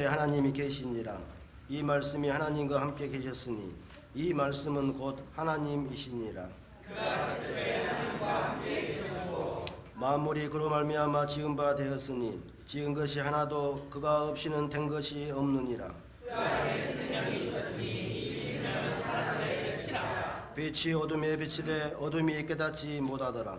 하나님이 계시니라. 이 말씀이 하나님과 함께 계셨으니 이 말씀은 곧 하나님이시니라. 만물이 그로 말미암아 지은 바 되었으니 지은 것이 하나도 그가 없이는 된 것이 없느니라. 빛이 어둠에 비치되 어둠이 깨닫지 못하더라.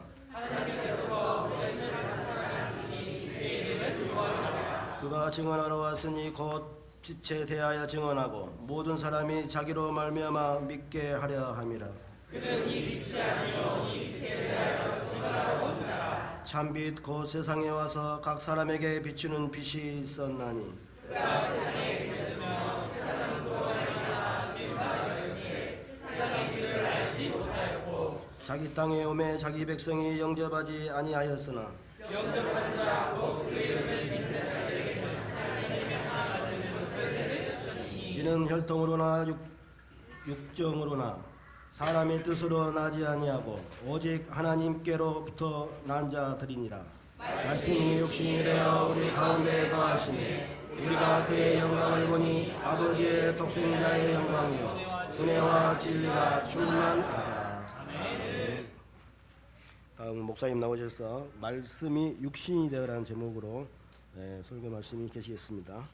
그가 증언하러 왔으니 곧 빛에 대하여 증언하고 모든 사람이 자기로 말미암아 믿게 하려 함이라. 그는 이 빛이 아니요 이 빛에 대하여 증언하러 온 자라. 참빛 곧 세상에 와서 각 사람에게 비추는 빛이 있었나니 그가 세상에 비쳤으며 세상은 그로 말미암아 지은 바 되었으니 세상이 그를 알지 못하였고 자기 땅에 오매 자기 백성이 영접하지 아니하였으나 영접한 자 곧 그 이름을 믿는 자들에게는 하나님의 나라가 되는 것을 내주셨으니 이는 혈통으로나 육정으로나 사람의 뜻으로 나지 아니하고 오직 하나님께로부터 난 자들이니라. 말씀이 육신이 되어 우리 가운데 거하시니 우리가 그의 영광을 보니 아버지의 독생자의 영광이요 은혜와 진리가 충만하더라. 아멘. 다음 목사님 나오셔서 말씀이 육신이 되어라는 제목으로 설교 말씀이 계시겠습니다.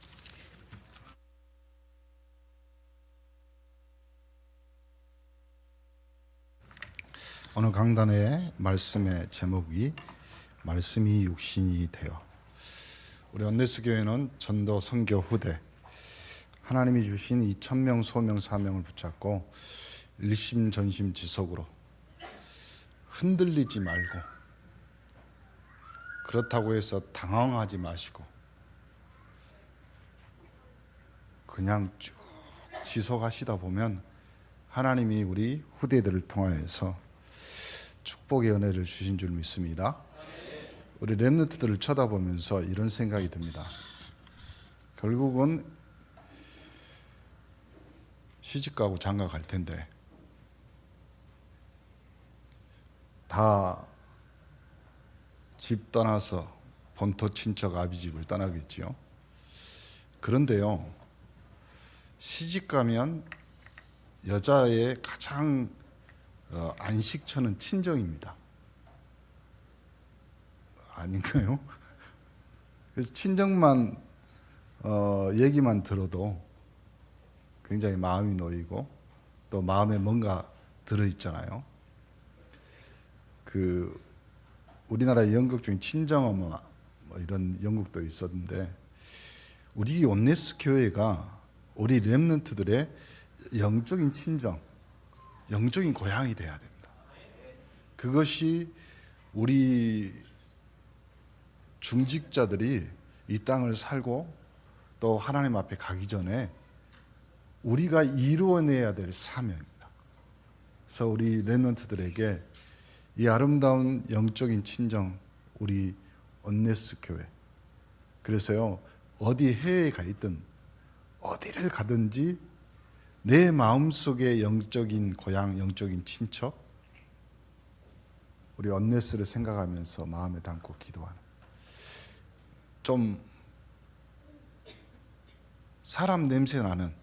오늘 강단의 말씀의 제목이 말씀이 육신이 되어. 우리 언네스 교회는 전도 선교 후대 하나님이 주신 이 천명 소명 사명을 붙잡고 일심전심지속으로 흔들리지 말고, 그렇다고 해서 당황하지 마시고 그냥 쭉 지속하시다 보면 하나님이 우리 후대들을 통하여서 축복의 은혜를 주신 줄 믿습니다. 우리 렘넌트들을 쳐다보면서 이런 생각이 듭니다. 결국은 시집가고 장가 갈 텐데 다 집 떠나서 본토 친척 아비집을 떠나겠지요. 그런데요, 시집가면 여자의 가장 안식처는 친정입니다. 아닌가요? 그래서 친정만 얘기만 들어도 굉장히 마음이 놓이고 또 마음에 뭔가 들어있잖아요. 우리나라 연극 중에 친정어머 뭐 이런 연극도 있었는데, 우리 온네스 교회가 우리 렘넌트들의 영적인 친정, 영적인 고향이 돼야 됩니다. 그것이 우리 중직자들이 이 땅을 살고 또 하나님 앞에 가기 전에 우리가 이루어내야 될 사명입니다. 그래서 우리 렘넌트들에게 이 아름다운 영적인 친정, 우리 언네스 교회, 그래서요, 어디 해외에 가 있든 어디를 가든지 내 마음속에 영적인 고향, 영적인 친척, 우리 언네스를 생각하면서 마음에 담고 기도하는, 좀 사람 냄새 나는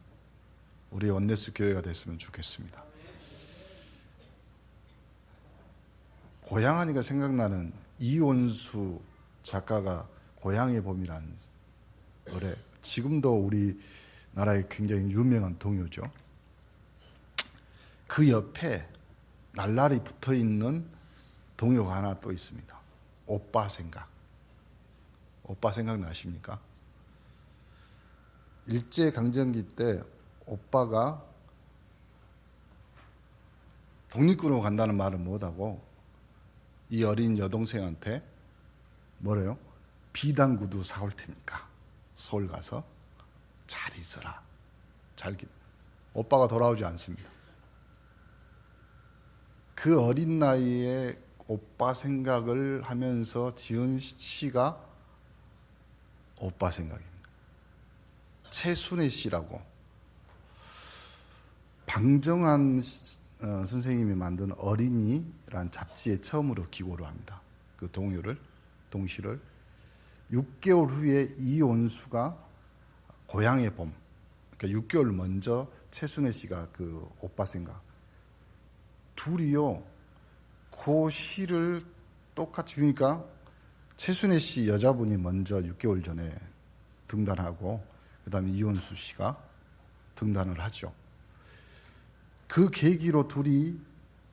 우리 언네스 교회가 됐으면 좋겠습니다. 고향하니까 생각나는 이온수 작가가 고향의 봄이라는 노래, 지금도 우리나라에 굉장히 유명한 동요죠. 그 옆에 날라리 붙어있는 동요가 하나 또 있습니다. 오빠 생각. 오빠 생각 나십니까? 일제강점기 때 오빠가 독립군으로 간다는 말을 못하고 이 어린 여동생한테 뭐래요? 비단 구두 사올 테니까 서울 가서 잘 있어라. 오빠가 돌아오지 않습니다. 그 어린 나이에 오빠 생각을 하면서 지은 시가 오빠 생각입니다. 최순애 씨라고 방정환 선생님이 만든 어린이란 잡지에 처음으로 기고를 합니다. 그 동시를 6개월 후에 이온수가 고향의 봄. 그러니까 6개월 먼저 최순애 씨가 그 오빠 생각. 둘이요. 그 시를 똑같이, 그러니까 최순애 씨 여자분이 먼저 6개월 전에 등단하고 그다음에 이혼수 씨가 등단을 하죠. 그 계기로 둘이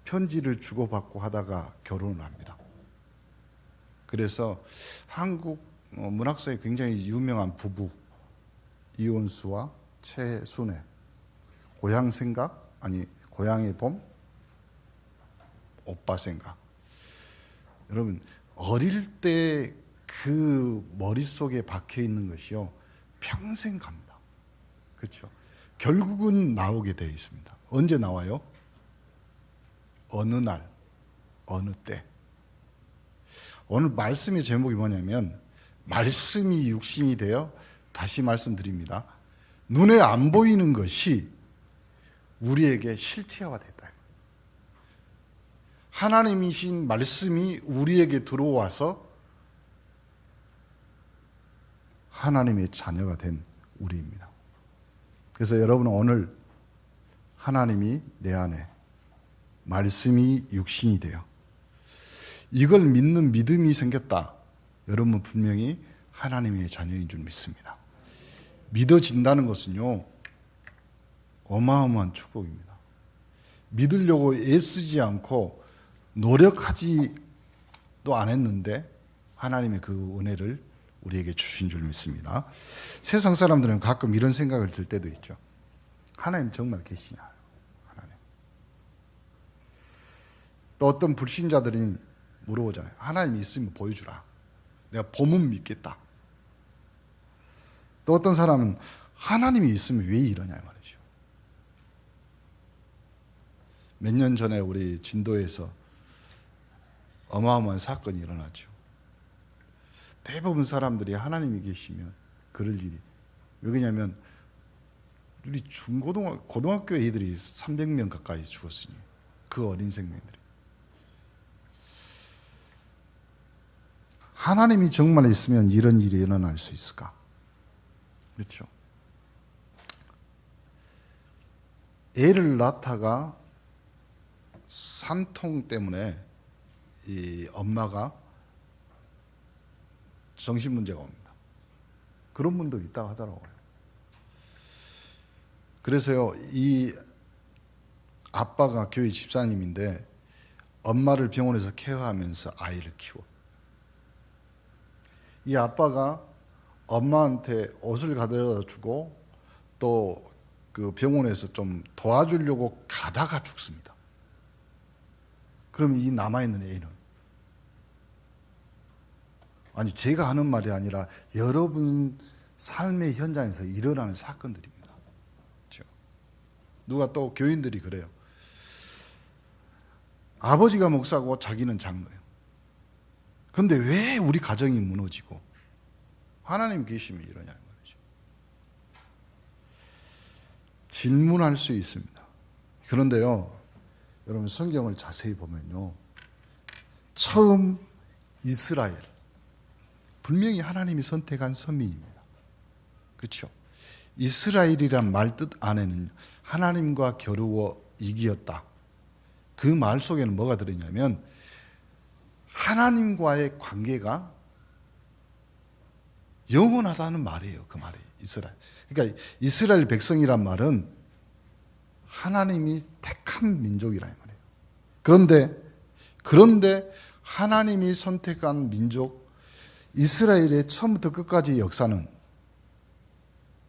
편지를 주고받고 하다가 결혼을 합니다. 그래서 한국 문학사에 굉장히 유명한 부부 이혼수와 최순애, 고향 생각, 아니 고향의 봄, 오빠 생각. 여러분 어릴 때 그 머릿속에 박혀 있는 것이요 평생 갑니다. 그렇죠? 결국은 나오게 되어 있습니다. 언제 나와요? 어느 날, 어느 때. 오늘 말씀의 제목이 뭐냐면 말씀이 육신이 되어, 다시 말씀드립니다, 눈에 안 보이는 것이 우리에게 실체화됐다. 하나님이신 말씀이 우리에게 들어와서 하나님의 자녀가 된 우리입니다. 그래서 여러분은 오늘 하나님이 내 안에, 말씀이 육신이 되어 이걸 믿는 믿음이 생겼다. 여러분 분명히 하나님의 자녀인 줄 믿습니다. 믿어진다는 것은요 어마어마한 축복입니다. 믿으려고 애쓰지 않고 노력하지도 안 했는데 하나님의 그 은혜를 우리에게 주신 줄 믿습니다. 세상 사람들은 가끔 이런 생각을 들 때도 있죠. 하나님 정말 계시냐? 하나님. 또 어떤 불신자들이 물어보잖아요. 하나님 있으면 보여주라. 내가 보면 믿겠다. 또 어떤 사람은 하나님이 있으면 왜 이러냐 말이죠. 몇 년 전에 우리 진도에서 어마어마한 사건이 일어났죠. 대부분 사람들이 하나님이 계시면 그럴 일이, 왜냐하면 우리 고등학교 애들이 300명 가까이 죽었으니, 그 어린 생명들이. 하나님이 정말 있으면 이런 일이 일어날 수 있을까? 그렇죠. 애를 낳다가 산통 때문에 이 엄마가 정신문제가 옵니다. 그런 분도 있다고 하더라고요. 그래서요, 이 아빠가 교회 집사님인데 엄마를 병원에서 케어하면서 아이를 키워. 이 아빠가 엄마한테 옷을 가져다 주고 또 그 병원에서 좀 도와주려고 가다가 죽습니다. 그럼 이 남아있는 애는, 아니 제가 하는 말이 아니라 여러분 삶의 현장에서 일어나는 사건들입니다. 그렇죠? 누가 또 교인들이 그래요. 아버지가 목사고 자기는 장로예요. 그런데 왜 우리 가정이 무너지고 하나님 계시면 이러냐 말이죠. 질문할 수 있습니다. 그런데요, 여러분 성경을 자세히 보면요, 처음 이스라엘, 분명히 하나님이 선택한 선민입니다. 그렇죠? 이스라엘이란 말 뜻 안에는 하나님과 겨루어 이기었다. 그 말 속에는 뭐가 들어있냐면 하나님과의 관계가 영원하다는 말이에요. 그 말이 이스라엘. 그러니까 이스라엘 백성이란 말은 하나님이 택한 민족이라는 말이에요. 그런데 하나님이 선택한 민족 이스라엘의 처음부터 끝까지 역사는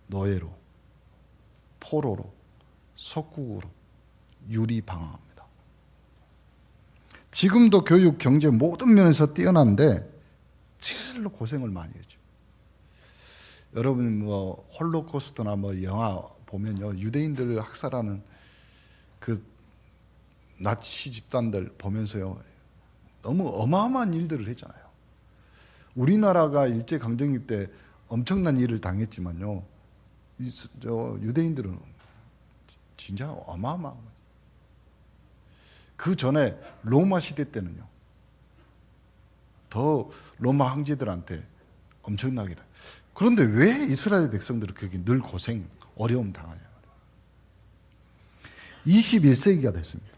노예로, 포로로, 속국으로 유리방황합니다. 지금도 교육, 경제 모든 면에서 뛰어난데 제일로 고생을 많이 했죠. 여러분 뭐 홀로코스트나 뭐 영화 보면요, 유대인들 학살하는 그 나치 집단들 보면서요, 너무 어마어마한 일들을 했잖아요. 우리나라가 일제강점기 때 엄청난 일을 당했지만요, 유대인들은 진짜 어마어마한 거죠. 그 전에 로마 시대 때는요, 더 로마 황제들한테 엄청나게 그런데 왜 이스라엘 백성들은 그게 늘 고생, 어려움 당하냐 말이에요. 21세기가 됐습니다.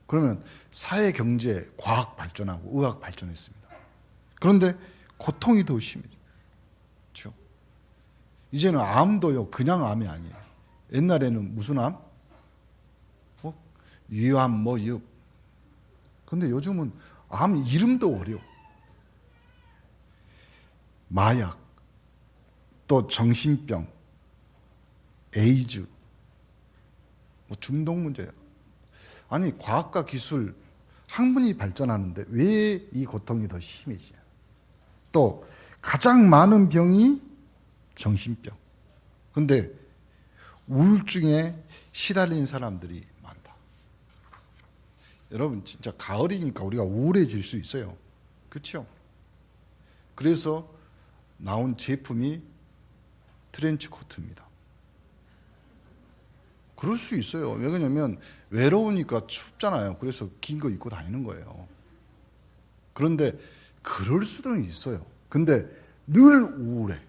그러면 사회, 경제, 과학 발전하고 의학 발전했습니다. 그런데 고통이 더 심해요. 그렇죠? 이제는 암도요, 그냥 암이 아니에요. 옛날에는 무슨 암? 위암, 유. 근데 요즘은 암 이름도 어려워. 마약, 또 정신병, 에이즈, 중독 문제야. 아니, 과학과 기술, 학문이 발전하는데 왜 이 고통이 더 심해지냐? 또 가장 많은 병이 정신병. 근데 우울증에 시달린 사람들이 많다. 여러분, 진짜 가을이니까 우리가 우울해질 수 있어요. 그렇죠? 그래서 나온 제품이 트렌치 코트입니다. 그럴 수 있어요. 왜 그러냐면 외로우니까 춥잖아요. 그래서 긴 거 입고 다니는 거예요. 그런데 그럴 수도 있어요. 근데 늘 우울해.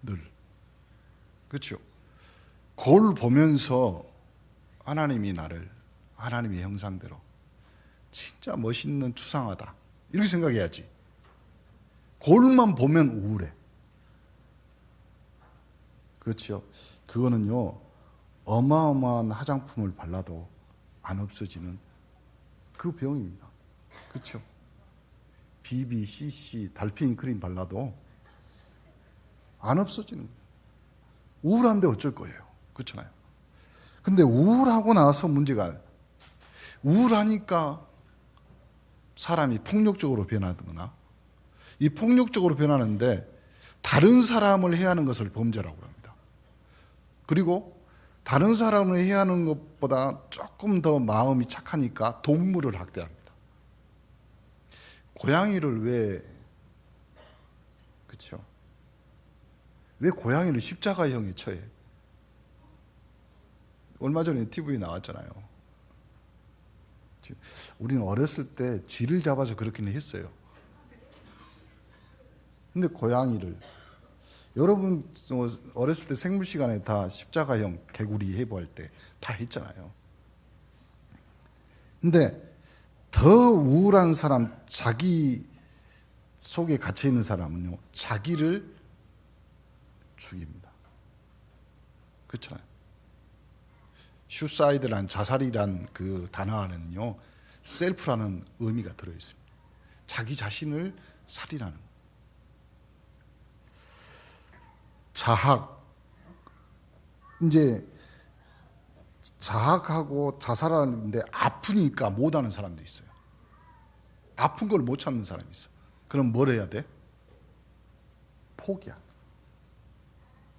늘. 그렇죠? 거울 보면서 하나님이 나를 하나님의 형상대로 진짜 멋있는 추상하다. 이렇게 생각해야지. 거울만 보면 우울해. 그렇죠? 그거는요, 어마어마한 화장품을 발라도 안 없어지는 그 병입니다. 그렇죠? BB, CC, 달팽이 크림 발라도 안 없어지는 거예요. 우울한데 어쩔 거예요. 그렇잖아요. 근데 우울하고 나서 문제가, 우울하니까 사람이 폭력적으로 변하거나, 이 폭력적으로 변하는데 다른 사람을 해하는 것을 범죄라고 합니다. 그리고 다른 사람을 해하는 것보다 조금 더 마음이 착하니까 동물을 학대합니다. 고양이를 왜, 그렇죠? 왜 고양이를 십자가형에 처해? 얼마 전에 TV에 나왔잖아요. 우리는 어렸을 때 쥐를 잡아서 그렇게는 했어요. 근데 고양이를, 여러분 어렸을 때 생물 시간에 다 십자가형 개구리 해부할 때 다 했잖아요. 근데 더 우울한 사람, 자기 속에 갇혀 있는 사람은요, 자기를 죽입니다. 그렇잖아요. 슈사이드란, 자살이란 그 단어 안에는요, 셀프라는 의미가 들어 있습니다. 자기 자신을 살인하는 거. 자학, 이제 자학하고 자살하는데 아프니까 못하는 사람도 있어요. 아픈 걸 못 참는 사람이 있어. 그럼 뭘 해야 돼? 포기야.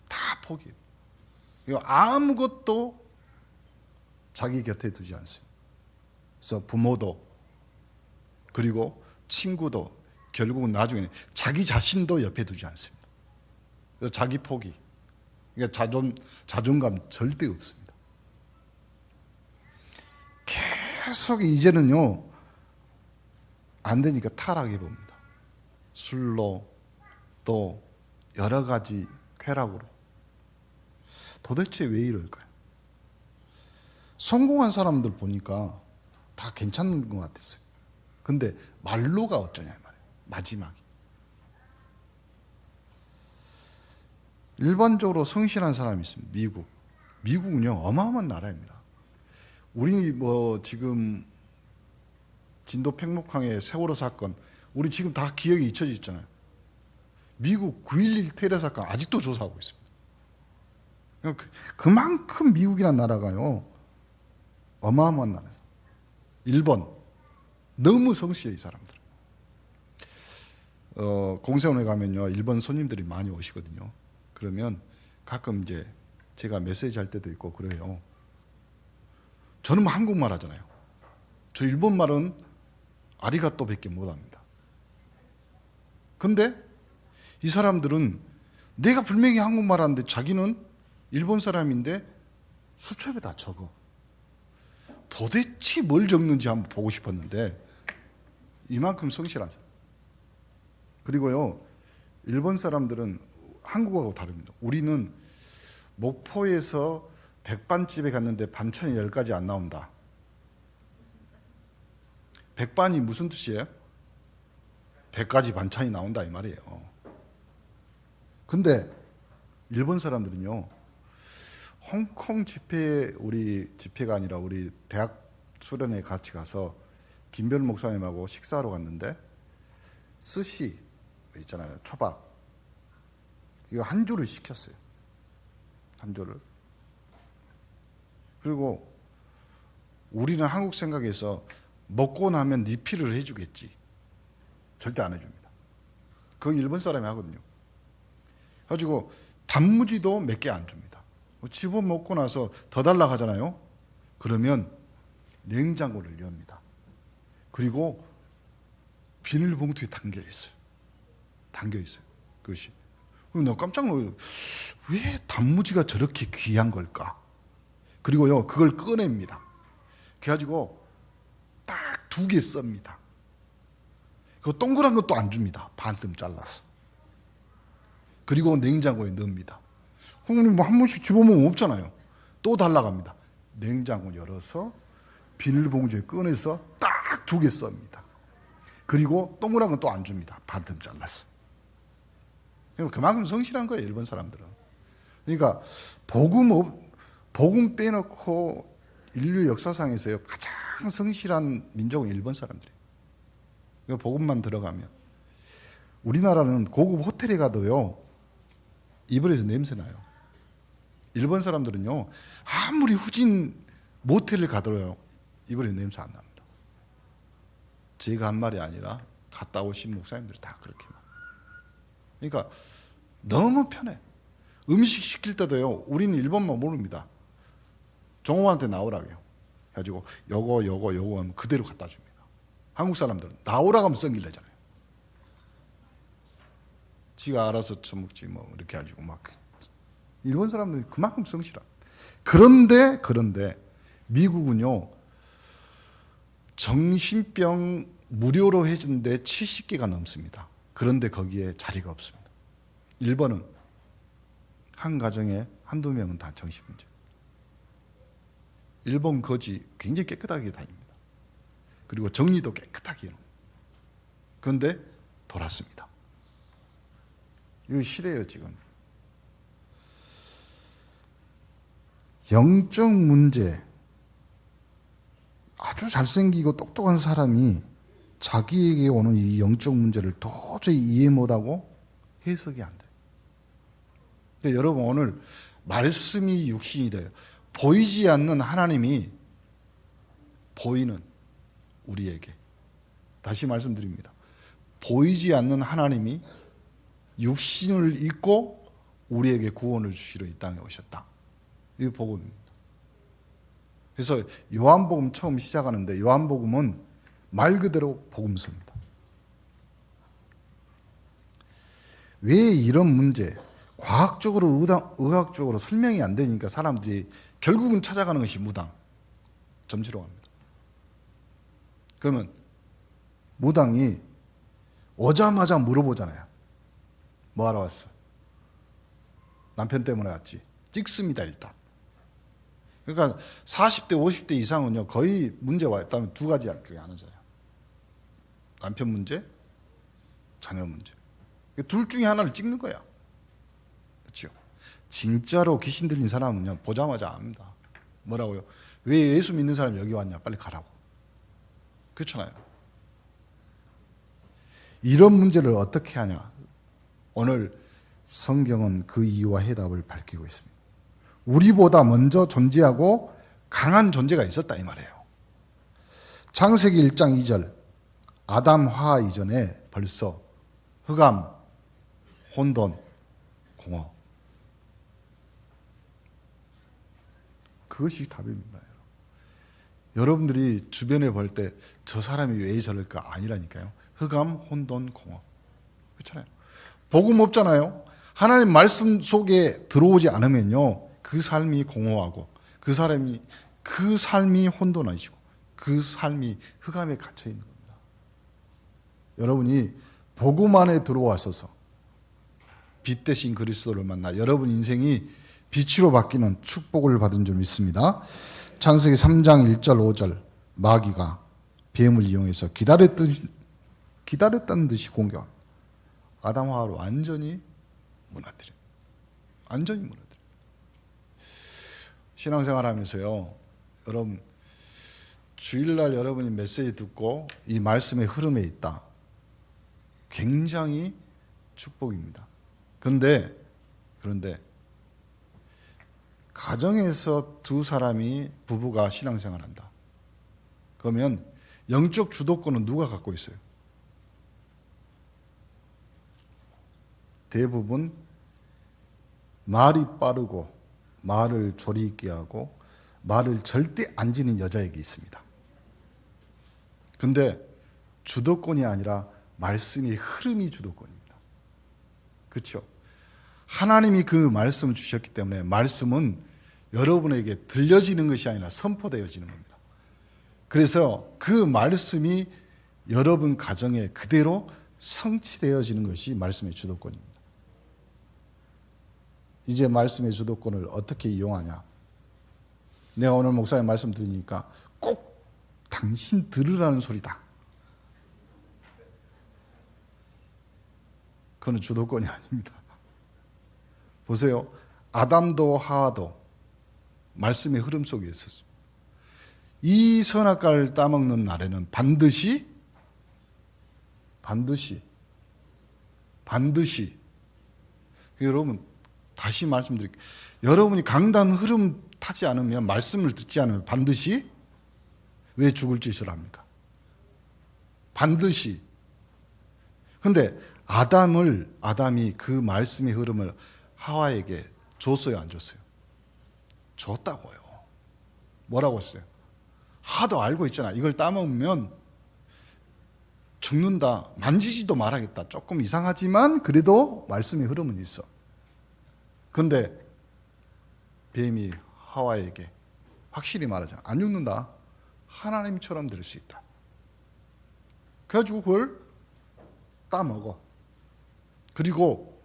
다 포기해. 이거 아무것도 자기 곁에 두지 않습니다. 그래서 부모도, 그리고 친구도, 결국은 나중에는 자기 자신도 옆에 두지 않습니다. 그래서 자기 포기. 그러니까 자존감 절대 없습니다. 계속 이제는요, 안 되니까 타락해 봅니다. 술로, 또 여러 가지 쾌락으로. 도대체 왜 이럴까요? 성공한 사람들 보니까 다 괜찮은 것 같았어요. 근데 말로가 어쩌냐 말이에요. 마지막에. 일반적으로 성실한 사람이 있습니다. 미국. 미국은요, 어마어마한 나라입니다. 우리 지금 진도 팽목항의 세월호 사건, 우리 지금 다 기억이 잊혀져 있잖아요. 미국 9.11 테러 사건 아직도 조사하고 있습니다. 그만큼 미국이라는 나라가요, 어마어마한 나라예요. 일본, 너무 성실해 이 사람들. 공세원에 가면요, 일본 손님들이 많이 오시거든요. 그러면 가끔 이제 제가 메시지 할 때도 있고 그래요. 저는 한국말 하잖아요. 저 일본말은 아리가또밖에 못합니다. 근데 이 사람들은 내가 분명히 한국말 하는데 자기는 일본 사람인데 수첩에 다 적어. 도대체 뭘 적는지 한번 보고 싶었는데 이만큼 성실한 사람. 그리고요, 일본 사람들은 한국하고 다릅니다. 우리는 목포에서 백반집에 갔는데 반찬이 10가지 안 나온다. 백반이 무슨 뜻이에요? 100가지 반찬이 나온다 이 말이에요. 근데 일본 사람들은요, 홍콩 우리 집회가 아니라 우리 대학 수련회 같이 가서 김별 목사님하고 식사하러 갔는데 스시 있잖아요, 초밥, 이거 한 줄을 시켰어요. 한 줄을. 그리고 우리는 한국 생각에서 먹고 나면 리필을 해주겠지. 절대 안 해줍니다. 그건 일본 사람이 하거든요. 가지고 단무지도 몇 개 안 줍니다. 집어 먹고 나서 더 달라고 하잖아요. 그러면 냉장고를 엽니다. 그리고 비닐봉투에 담겨 있어요. 담겨 있어요. 그것이. 나 깜짝 놀라요. 왜 단무지가 저렇게 귀한 걸까? 그리고요, 그걸 꺼냅니다. 그래가지고 딱 2개 썹니다. 그 동그란 것도 안 줍니다. 반쯤 잘라서. 그리고 냉장고에 넣습니다. 형님 뭐 한 번씩 집어먹으면 없잖아요. 또 달라고 합니다. 냉장고 열어서 비닐봉지에 꺼내서 딱 2개 썹니다. 그리고 동그란 건 또 안 줍니다. 반쯤 잘라서. 그만큼 성실한 거예요, 일본 사람들은. 그러니까 복음 빼놓고 인류 역사상에서요 가장 성실한 민족은 일본 사람들이에요. 복음만 들어가면. 우리나라는 고급 호텔에 가도요 이불에서 냄새 나요. 일본 사람들은요 아무리 후진 모텔을 가도요 이불에서 냄새 안 납니다. 제가 한 말이 아니라 갔다 오신 목사님들이 다 그렇게 말. 그러니까 너무 편해. 음식 시킬 때도요 우리는 일본만 모릅니다. 종업원한테 나오라고요. 가지고 요거 하면 그대로 갖다 줍니다. 한국 사람들은 나오라고 하면 썩일 내잖아요. 지가 알아서 처먹지 뭐 이렇게 가지고 막. 일본 사람들이 그만큼 성실한. 그런데 미국은요 정신병 무료로 해주는데 70개가 넘습니다. 그런데 거기에 자리가 없습니다. 일본은 한 가정에 한두 명은 다 정신문제. 일본 거지 굉장히 깨끗하게 다닙니다. 그리고 정리도 깨끗하게 해요. 그런데 돌았습니다. 이거 시대예요 지금. 영적 문제. 아주 잘생기고 똑똑한 사람이 자기에게 오는 이 영적 문제를 도저히 이해 못하고 해석이 안 돼요. 근데 여러분 오늘 말씀이 육신이 돼요. 보이지 않는 하나님이 보이는 우리에게. 다시 말씀드립니다. 보이지 않는 하나님이 육신을 입고 우리에게 구원을 주시러 이 땅에 오셨다. 이게 복음입니다. 그래서 요한복음 처음 시작하는데 요한복음은 말 그대로 복음서입니다. 왜 이런 문제, 과학적으로 의학적으로 설명이 안 되니까 사람들이 결국은 찾아가는 것이 무당, 점치러 갑니다. 그러면 무당이 오자마자 물어보잖아요. 뭐 하러 왔어? 남편 때문에 왔지. 찍습니다 일단. 그러니까 40대 50대 이상은요 거의 문제가 있다면 2가지 중에 하나잖아요. 남편 문제, 자녀 문제. 둘 중에 하나를 찍는 거야. 그렇죠? 진짜로 귀신 들린 사람은요 보자마자 압니다. 뭐라고요? 왜 예수 믿는 사람이 여기 왔냐? 빨리 가라고. 그렇잖아요. 이런 문제를 어떻게 하냐? 오늘 성경은 그 이유와 해답을 밝히고 있습니다. 우리보다 먼저 존재하고 강한 존재가 있었다 이 말이에요. 창세기 1장 2절 아담 화 이전에 벌써 흑암, 혼돈, 공허. 그것이 답입니다. 여러분들이 주변에 볼 때 저 사람이 왜 저럴까? 아니라니까요. 흑암, 혼돈, 공허. 그렇잖아요. 복음 없잖아요. 하나님 말씀 속에 들어오지 않으면요. 그 삶이 공허하고 그 삶이 혼돈하시고 그 삶이 흑암에 갇혀 있는 겁니다. 여러분이 복음 안에 들어와서서 빛 대신 그리스도를 만나 여러분 인생이 빛으로 바뀌는 축복을 받은 줄 믿습니다. 창세기 3장 1절 5절 마귀가 뱀을 이용해서 기다렸다는 듯이 공격. 아담 하와를 완전히 무너뜨려. 완전히 무너뜨려. 신앙생활 하면서요. 여러분 주일날 여러분이 메시지 듣고 이 말씀의 흐름에 있다. 굉장히 축복입니다. 그런데 가정에서 두 사람이 부부가 신앙생활한다. 그러면 영적 주도권은 누가 갖고 있어요? 대부분 말이 빠르고 말을 조리 있게 하고 말을 절대 안 지는 여자에게 있습니다. 근데 주도권이 아니라 말씀의 흐름이 주도권입니다. 그렇죠? 하나님이 그 말씀을 주셨기 때문에 말씀은 여러분에게 들려지는 것이 아니라 선포되어지는 겁니다. 그래서 그 말씀이 여러분 가정에 그대로 성취되어지는 것이 말씀의 주도권입니다. 이제 말씀의 주도권을 어떻게 이용하냐? 내가 오늘 목사님 말씀 들으니까 꼭 당신 들으라는 소리다. 그건 주도권이 아닙니다. 보세요. 아담도 하와도 말씀의 흐름 속에 있었습니다. 이 선악과를 따먹는 날에는 반드시 여러분 다시 말씀드릴게요. 여러분이 강단 흐름 타지 않으면 말씀을 듣지 않으면 반드시 왜 죽을 짓을 합니까? 반드시. 근데 아담이 그 말씀의 흐름을 하와에게 줬어요, 안 줬어요? 줬다고요. 뭐라고 했어요? 하도 알고 있잖아. 이걸 따먹으면 죽는다. 만지지도 말아야겠다. 조금 이상하지만 그래도 말씀의 흐름은 있어. 그런데 뱀이 하와에게 확실히 말하잖아. 안 죽는다. 하나님처럼 될 수 있다. 그래가지고 그걸 따먹어. 그리고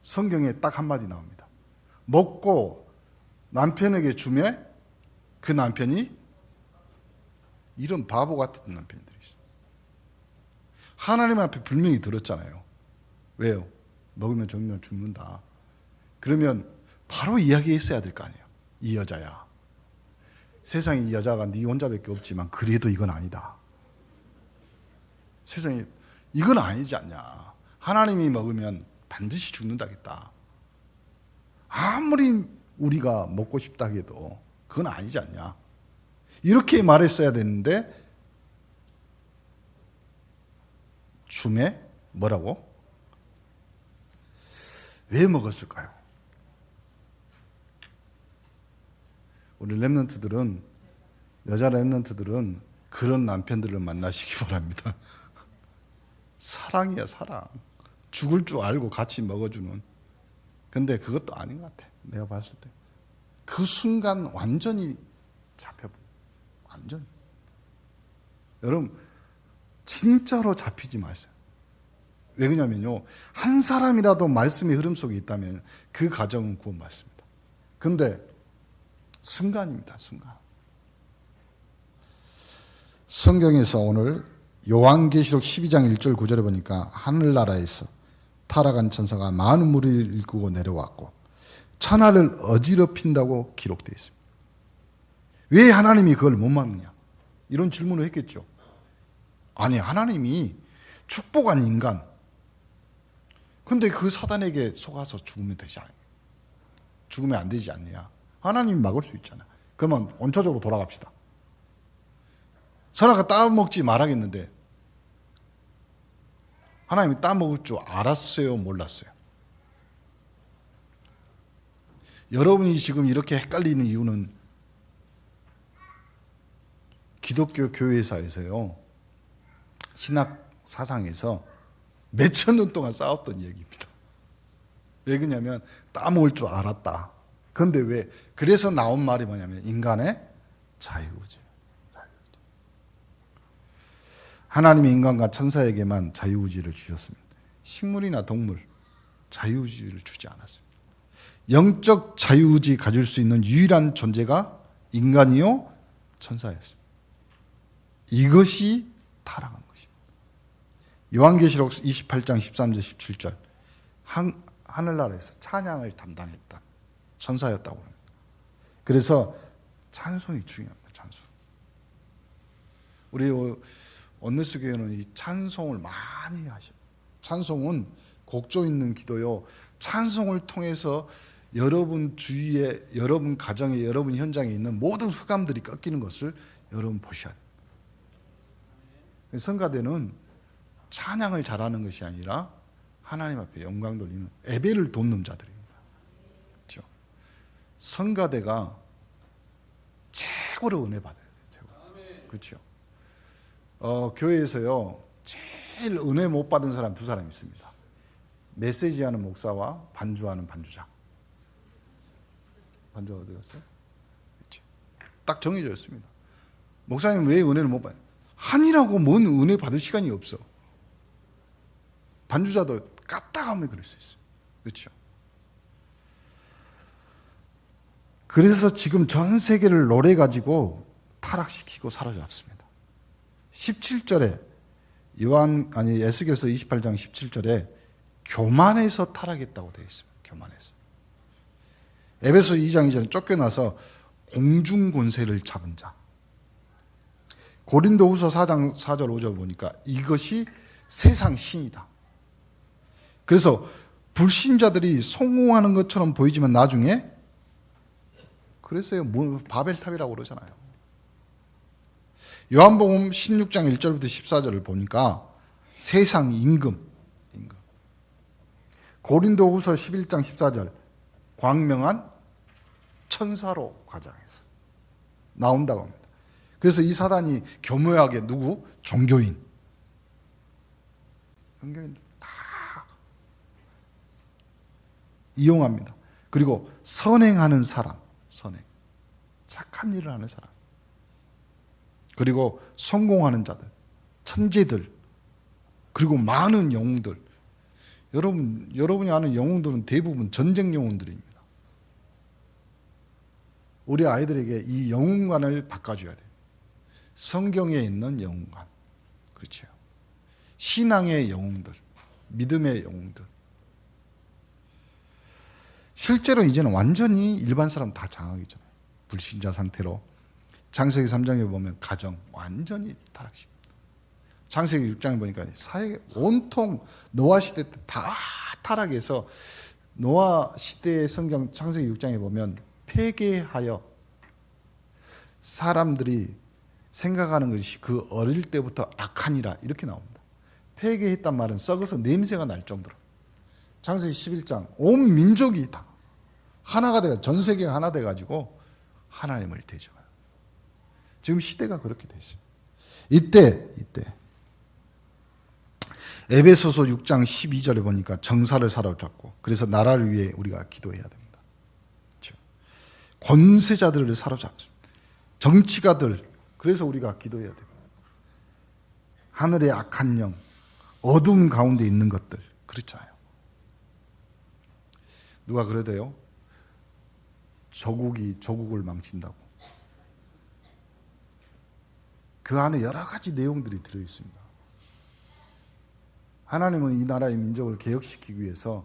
성경에 딱 한마디 나옵니다. 먹고 남편에게 주매 그 남편이 이런 바보 같은 남편들이 있어요. 하나님 앞에 분명히 들었잖아요. 왜요? 먹으면 죽는다. 그러면 바로 이야기했어야 될 거 아니에요. 이 여자야. 세상에 이 여자가 네 혼자밖에 없지만 그래도 이건 아니다. 세상에 이건 아니지 않냐. 하나님이 먹으면 반드시 죽는다겠다. 아무리 우리가 먹고 싶다 해도 그건 아니지 않냐. 이렇게 말했어야 됐는데 춤에 뭐라고? 왜 먹었을까요? 우리 랩런트들은 여자 랩런트들은 그런 남편들을 만나시기 바랍니다. 사랑이야 사랑. 죽을 줄 알고 같이 먹어주는. 근데 그것도 아닌 것 같아. 내가 봤을 때. 그 순간 완전히 잡혀버려. 완전. 여러분 진짜로 잡히지 마세요. 왜 그러냐면요. 한 사람이라도 말씀의 흐름 속에 있다면 그 가정은 구원받습니다. 근데 순간입니다. 순간. 성경에서 오늘 요한계시록 12장 1절 9절에 보니까 하늘나라에서 타락한 천사가 많은 무리를 일구고 내려왔고 천하를 어지럽힌다고 기록되어 있습니다. 왜 하나님이 그걸 못 막느냐? 이런 질문을 했겠죠. 아니 하나님이 축복한 인간 근데 그 사단에게 속아서 죽으면 되지 않냐? 죽으면 안 되지 않느냐? 하나님이 막을 수 있잖아. 그러면 원초적으로 돌아갑시다. 선악과 따먹지 말아야겠는데 하나님이 따먹을 줄 알았어요? 몰랐어요? 여러분이 지금 이렇게 헷갈리는 이유는 기독교 교회사에서요. 신학 사상에서 몇천 년 동안 싸웠던 얘기입니다. 왜 그러냐면 따먹을 줄 알았다. 그런데 왜? 그래서 나온 말이 뭐냐면 인간의 자유의지. 하나님이 인간과 천사에게만 자유의지를 주셨습니다. 식물이나 동물 자유의지를 주지 않았습니다. 영적 자유의지 가질 수 있는 유일한 존재가 인간이요 천사였습니다. 이것이 타락한 것입니다. 요한계시록 28장 13절 17절 하늘나라에서 찬양을 담당했던 천사였다고 합니다. 그래서 찬송이 중요합니다. 찬송. 우리 온네스 교회는 이 찬송을 많이 하셔요. 찬송은 곡조 있는 기도요. 찬송을 통해서 여러분 주위에, 여러분 가정에, 여러분 현장에 있는 모든 흑암들이 꺾이는 것을 여러분 보셔야 돼요. 성가대는 찬양을 잘하는 것이 아니라 하나님 앞에 영광 돌리는 예배를 돕는 자들입니다. 그렇죠? 성가대가 최고로 은혜 받아야 돼요. 최고. 그렇죠? 교회에서요 제일 은혜 못 받은 사람 두 사람 있습니다. 메시지하는 목사와 반주하는 반주자. 반주가 어디 갔어요? 그렇죠? 딱 정해져 있습니다. 목사님 왜 은혜를 못 받아요? 한이라고 뭔 은혜 받을 시간이 없어. 반주자도 까딱하면 그럴 수 있어요. 그렇죠? 그래서 지금 전 세계를 노래 가지고 타락시키고 사로잡습니다. 17절에 에스겔서 28장 17절에 교만해서 타락했다고 되어 있습니다. 교만해서. 에베소 2장 2절에 쫓겨나서 공중권세를 잡은 자. 고린도후서 4장 4절 5절 보니까 이것이 세상 신이다. 그래서 불신자들이 성공하는 것처럼 보이지만 나중에 그래서요 바벨탑이라고 그러잖아요. 요한복음 16장 1절부터 14절을 보니까 세상 임금. 고린도후서 11장 14절 광명한 천사로 과장해서 나온다고 합니다. 그래서 이 사단이 교묘하게 누구? 종교인들 다 이용합니다. 그리고 선행하는 사람, 착한 일을 하는 사람, 그리고 성공하는 자들, 천재들, 그리고 많은 영웅들. 여러분이 아는 영웅들은 대부분 전쟁 영웅들입니다. 우리 아이들에게 이 영웅관을 바꿔줘야 돼요. 성경에 있는 영웅관. 그렇죠. 신앙의 영웅들, 믿음의 영웅들. 실제로 이제는 완전히 일반 사람 다 장악이잖아요. 불신자 상태로. 창세기 3장에 보면 가정 완전히 타락십니다. 창세기 6장에 보니까 사회 온통 노아 시대 때 다 타락해서 노아 시대의 성경 창세기 6장에 보면 폐괴하여 사람들이 생각하는 것이 그 어릴 때부터 악하니라 이렇게 나옵니다. 폐괴했단 말은 썩어서 냄새가 날 정도로. 창세기 11장 온 민족이 다 하나가 돼가 전 세계가 하나 돼가지고 하나님을 대적해요. 지금 시대가 그렇게 돼 있습니다. 이때 에베소서 6장 12절에 보니까 정사를 사로잡고 그래서 나라를 위해 우리가 기도해야 됩니다. 그렇죠? 권세자들을 사로잡습니다. 정치가들 그래서 우리가 기도해야 됩니다. 하늘의 악한 영, 어둠 가운데 있는 것들 그렇잖아요. 누가 그러대요? 조국이 조국을 망친다고. 그 안에 여러 가지 내용들이 들어있습니다. 하나님은 이 나라의 민족을 개혁시키기 위해서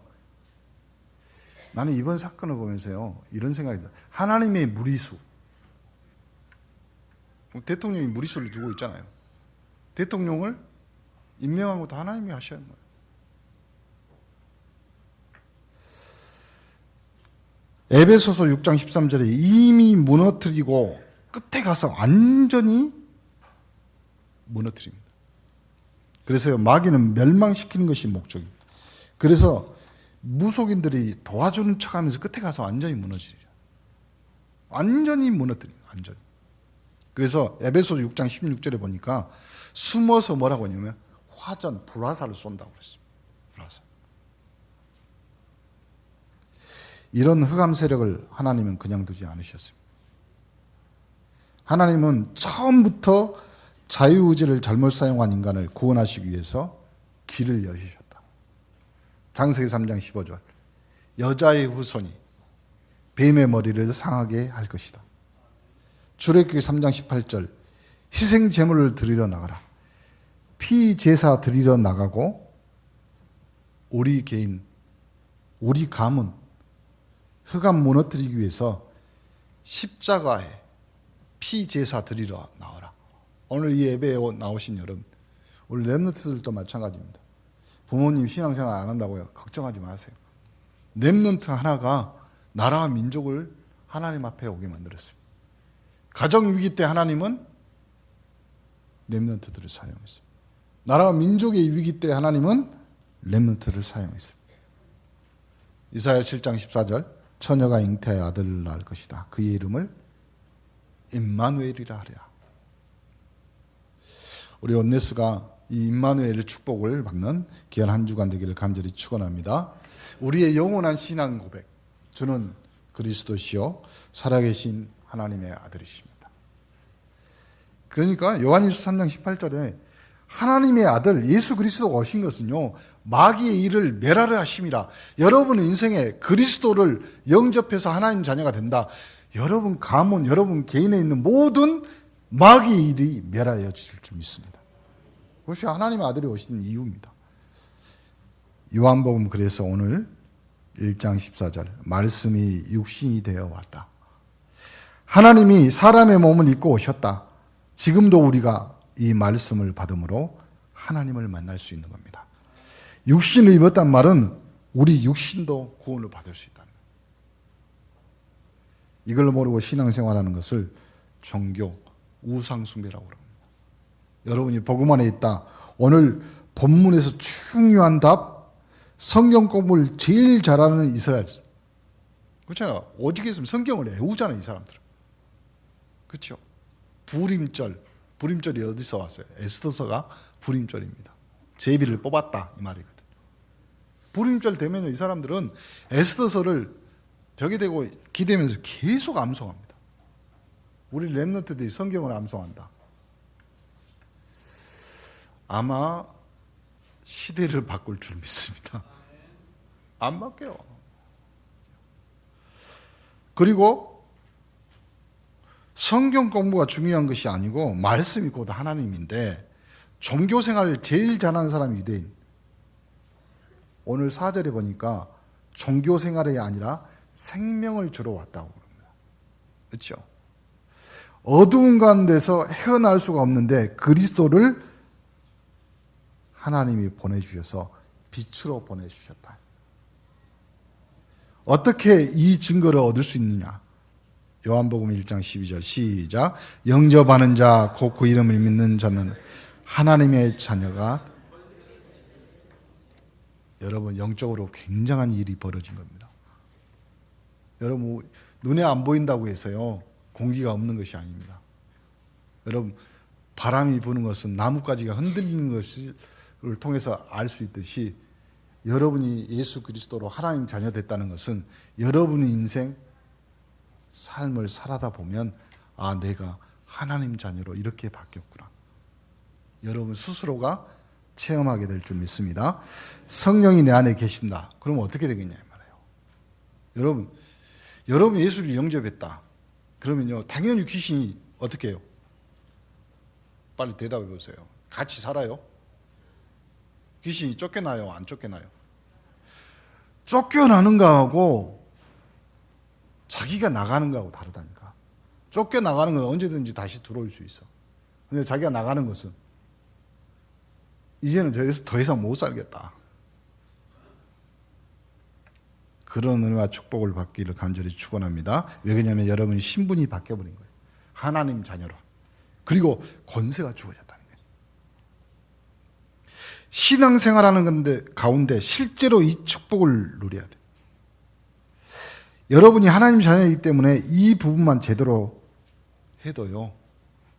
나는 이번 사건을 보면서요 이런 생각이 들어요. 하나님의 무리수. 대통령이 무리수를 두고 있잖아요. 대통령을 임명한 것도 하나님이 하셔야 하는 거예요. 에베소서 6장 13절에 이미 무너뜨리고 끝에 가서 완전히 무너뜨립니다. 그래서요 마귀는 멸망시키는 것이 목적입니다. 그래서 무속인들이 도와주는 척하면서 끝에 가서 완전히 무너지죠. 완전히 무너뜨립니다. 완전히. 그래서 에베소 6장 16절에 보니까 숨어서 뭐라고 하냐면 화전, 불화살을 쏜다고 그랬습니다. 불화살. 이런 흑암 세력을 하나님은 그냥 두지 않으셨습니다. 하나님은 처음부터 자유의지를 잘못 사용한 인간을 구원하시기 위해서 길을 여시셨다. 장세기 3장 15절. 여자의 후손이 뱀의 머리를 상하게 할 것이다. 출애굽기 3장 18절. 희생 제물을 드리러 나가라. 피 제사 드리러 나가고 우리 개인, 우리 가문, 흑암 무너뜨리기 위해서 십자가에 피 제사 드리러 나와라. 오늘 이 예배에 나오신 여러분, 우리 렘넌트들도 마찬가지입니다. 부모님 신앙생활 안 한다고요? 걱정하지 마세요. 렘넌트 하나가 나라와 민족을 하나님 앞에 오게 만들었습니다. 가정 위기 때 하나님은 렘넌트들을 사용했습니다. 나라와 민족의 위기 때 하나님은 렘넌트를 사용했습니다. 이사야 7장 14절. 처녀가 잉태하여 아들을 낳을 것이다. 그의 이름을 임마누엘이라 하리라. 우리 온네스가 이 임마누엘의 축복을 받는 귀한 한 주간 되기를 간절히 축원합니다. 우리의 영원한 신앙 고백. 주는 그리스도시요 살아계신 하나님의 아들이십니다. 그러니까 요한일서 3장 18절에 하나님의 아들 예수 그리스도가 오신 것은요, 마귀의 일을 멸하려 하심이라. 여러분의 인생에 그리스도를 영접해서 하나님 자녀가 된다. 여러분 가문, 여러분 개인에 있는 모든 마귀의 일이 멸하여질 줄 믿습니다. 그것이 하나님의 아들이 오신 이유입니다. 요한복음 그래서 오늘 1장 14절 말씀이 육신이 되어 왔다. 하나님이 사람의 몸을 입고 오셨다. 지금도 우리가 이 말씀을 받음으로 하나님을 만날 수 있는 겁니다. 육신을 입었단 말은 우리 육신도 구원을 받을 수 있다는 거예요. 이걸 모르고 신앙생활하는 것을 종교, 우상숭배라고 합니다. 여러분이 복음 안에 있다. 오늘 본문에서 중요한 답, 성경 공부를 제일 잘하는 이스라엘. 그렇잖아요. 오직 있으면 성경을 외우잖아요, 이 사람들은. 그렇죠? 불임절이 어디서 왔어요? 에스더서가 불임절입니다. 제비를 뽑았다 이 말이거든. 불임절 되면 이 사람들은 에스더서를 벽에 대고 기대면서 계속 암송합니다. 우리 렘넌트들이 성경을 암송한다. 아마 시대를 바꿀 줄 믿습니다. 안 바뀌어요. 그리고 성경 공부가 중요한 것이 아니고 말씀이 곧 하나님인데, 종교생활을 제일 잘하는 사람이 유대인. 오늘 4절에 보니까 종교생활이 아니라 생명을 주러 왔다고 그럽니다. 그렇죠? 어두운 가운데서 헤어날 수가 없는데 그리스도를 하나님이 보내주셔서 빛으로 보내주셨다. 어떻게 이 증거를 얻을 수 있느냐? 요한복음 1장 12절 시작. 영접하는 자 곧 그 이름을 믿는 자는 하나님의 자녀가. 여러분, 영적으로 굉장한 일이 벌어진 겁니다. 여러분, 눈에 안 보인다고 해서요 공기가 없는 것이 아닙니다. 여러분, 바람이 부는 것은 나뭇가지가 흔들리는 것을 통해서 알 수 있듯이, 여러분이 예수 그리스도로 하나님 자녀 됐다는 것은 여러분의 인생 삶을 살아다 보면, 아, 내가 하나님 자녀로 이렇게 바뀌었구나. 여러분 스스로가 체험하게 될 줄 믿습니다. 성령이 내 안에 계신다. 그러면 어떻게 되겠냐 말이에요. 여러분 예수를 영접했다. 그러면요, 당연히 귀신이 어떻게 해요? 빨리 대답해 보세요. 같이 살아요? 귀신이 쫓겨나요? 안 쫓겨나요? 쫓겨나는 거하고 자기가 나가는 거하고 다르다니까. 쫓겨나가는 건 언제든지 다시 들어올 수 있어. 근데 자기가 나가는 것은 이제는 저기서 더 이상 못 살겠다. 그런 은혜와 축복을 받기를 간절히 축원합니다. 왜 그러냐면 여러분 신분이 바뀌어버린 거예요. 하나님 자녀로. 그리고 권세가 주어졌다는 거예요. 신앙생활하는 건데 가운데 실제로 이 축복을 누려야 돼요. 여러분이 하나님 자녀이기 때문에 이 부분만 제대로 해도요,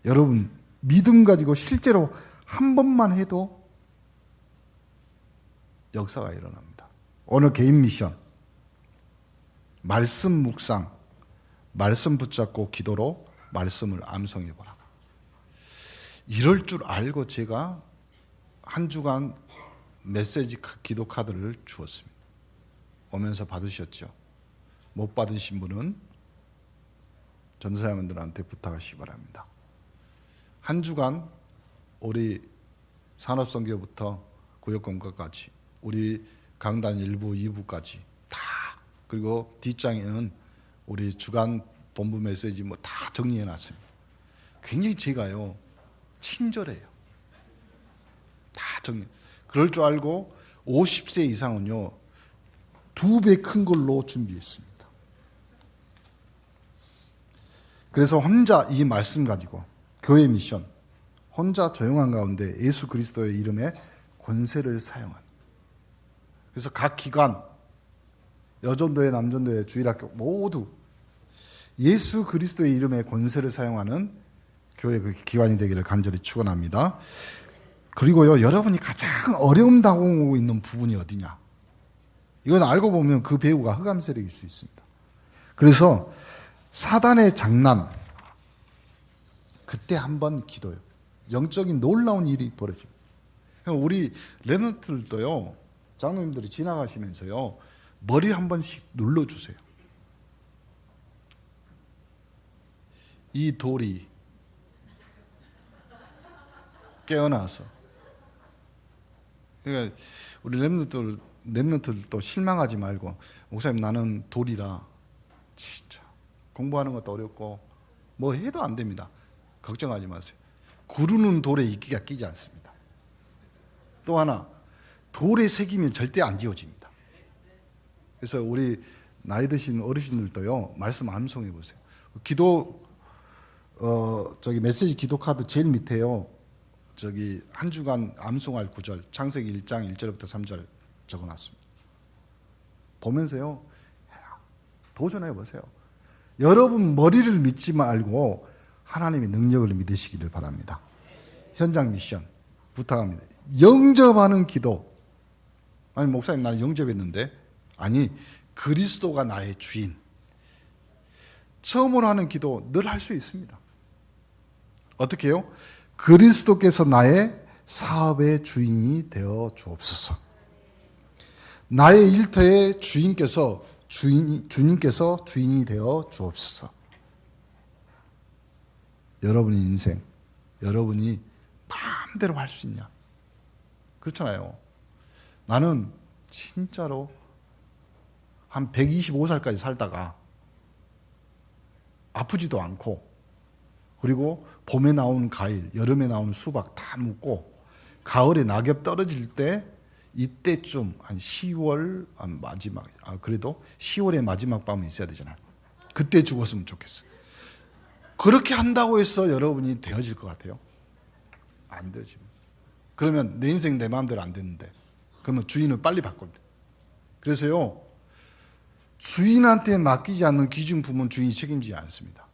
여러분 믿음 가지고 실제로 한 번만 해도 역사가 일어납니다. 오늘 개인 미션, 말씀 묵상, 말씀 붙잡고 기도로 말씀을 암송해보라. 이럴 줄 알고 제가 한 주간 메시지 기도 카드를 주었습니다. 오면서 받으셨죠? 못 받으신 분은 전도사님들한테 부탁하시기 바랍니다. 한 주간 우리 산업선교부터 구역공과까지 우리 강단 1부, 2부까지 다, 그리고 뒷장에는 우리 주간 본부 메시지 뭐 다 정리해 놨습니다. 굉장히 제가요 친절해요. 다 정리. 그럴 줄 알고 50세 이상은요 2배 큰 걸로 준비했습니다. 그래서 혼자 이 말씀 가지고 교회 미션, 혼자 조용한 가운데 예수 그리스도의 이름에 권세를 사용하는. 그래서 각 기관, 여전도회, 남전도회, 주일학교 모두 예수 그리스도의 이름에 권세를 사용하는 교회 그 기관이 되기를 간절히 축원합니다. 그리고요, 여러분이 가장 어려움 당하고 있는 부분이 어디냐? 이건 알고 보면 그 배우가 흑암 세력일 수 있습니다. 그래서 사단의 장난, 그때 한번 기도해요. 영적인 놀라운 일이 벌어집니다. 우리 렘넌트들도요, 장로님들이 지나가시면서요, 머리 한 번씩 눌러주세요. 이 돌이 깨어나서, 그러니까 우리 렘넌트들도 실망하지 말고, 목사님 나는 돌이라 진짜 공부하는 것도 어렵고 뭐 해도 안 됩니다. 걱정하지 마세요. 구르는 돌에 이끼가 끼지 않습니다. 또 하나, 돌에 새기면 절대 안 지워집니다. 그래서 우리 나이 드신 어르신들도요, 말씀 암송해 보세요. 기도 저기 메시지 기도 카드 제일 밑에요. 저기 한 주간 암송할 구절, 창세기 1장 1절부터 3절 적어놨습니다. 보면서요, 도전해 보세요. 여러분 머리를 믿지 말고 하나님의 능력을 믿으시기를 바랍니다. 현장 미션 부탁합니다. 영접하는 기도. 아니 목사님 나는 영접했는데, 아니 그리스도가 나의 주인. 처음으로 하는 기도 늘 할 수 있습니다. 어떻게 해요? 그리스도께서 나의 사업의 주인이 되어 주옵소서. 나의 일터의 주님께서 주인이 되어 주옵소서. 여러분의 인생, 여러분이 마음대로 할 수 있냐? 그렇잖아요. 나는 진짜로 한 125살까지 살다가 아프지도 않고, 그리고 봄에 나오는 과일, 여름에 나오는 수박 다 먹고, 가을에 낙엽 떨어질 때 이때쯤 한 10월 마지막, 그래도 10월의 마지막 밤은 있어야 되잖아요. 그때 죽었으면 좋겠어요. 그렇게 한다고 해서 여러분이 되어질 것 같아요? 안 되어집니다. 그러면 내 인생 내 마음대로 안 되는데, 그러면 주인을 빨리 바꿔야 돼요. 그래서요, 주인한테 맡기지 않는 귀중품은 주인이 책임지지 않습니다.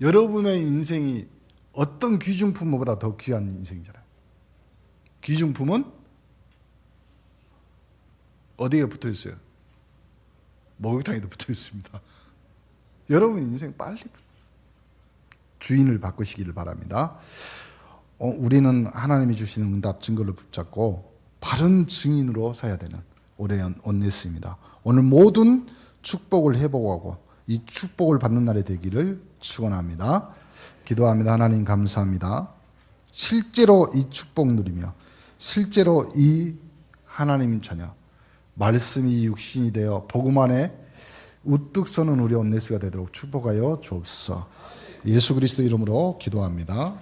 여러분의 인생이 어떤 귀중품보다 더 귀한 인생이잖아요. 귀중품은 어디에 붙어 있어요? 목욕탕에도 붙어 있습니다. 여러분 인생 빨리 주인을 바꾸시기를 바랍니다. 우리는 하나님이 주시는 응답 증거를 붙잡고 바른 증인으로 서야 되는 올해의 온네스입니다. 오늘 모든 축복을 회복하고 이 축복을 받는 날이 되기를 축원합니다. 기도합니다. 하나님 감사합니다. 실제로 이 축복 누리며 실제로 이 하나님 자녀 말씀이 육신이 되어 복음 안에 우뚝 서는 우리 온네스가 되도록 축복하여 주옵소서. 예수 그리스도 이름으로 기도합니다.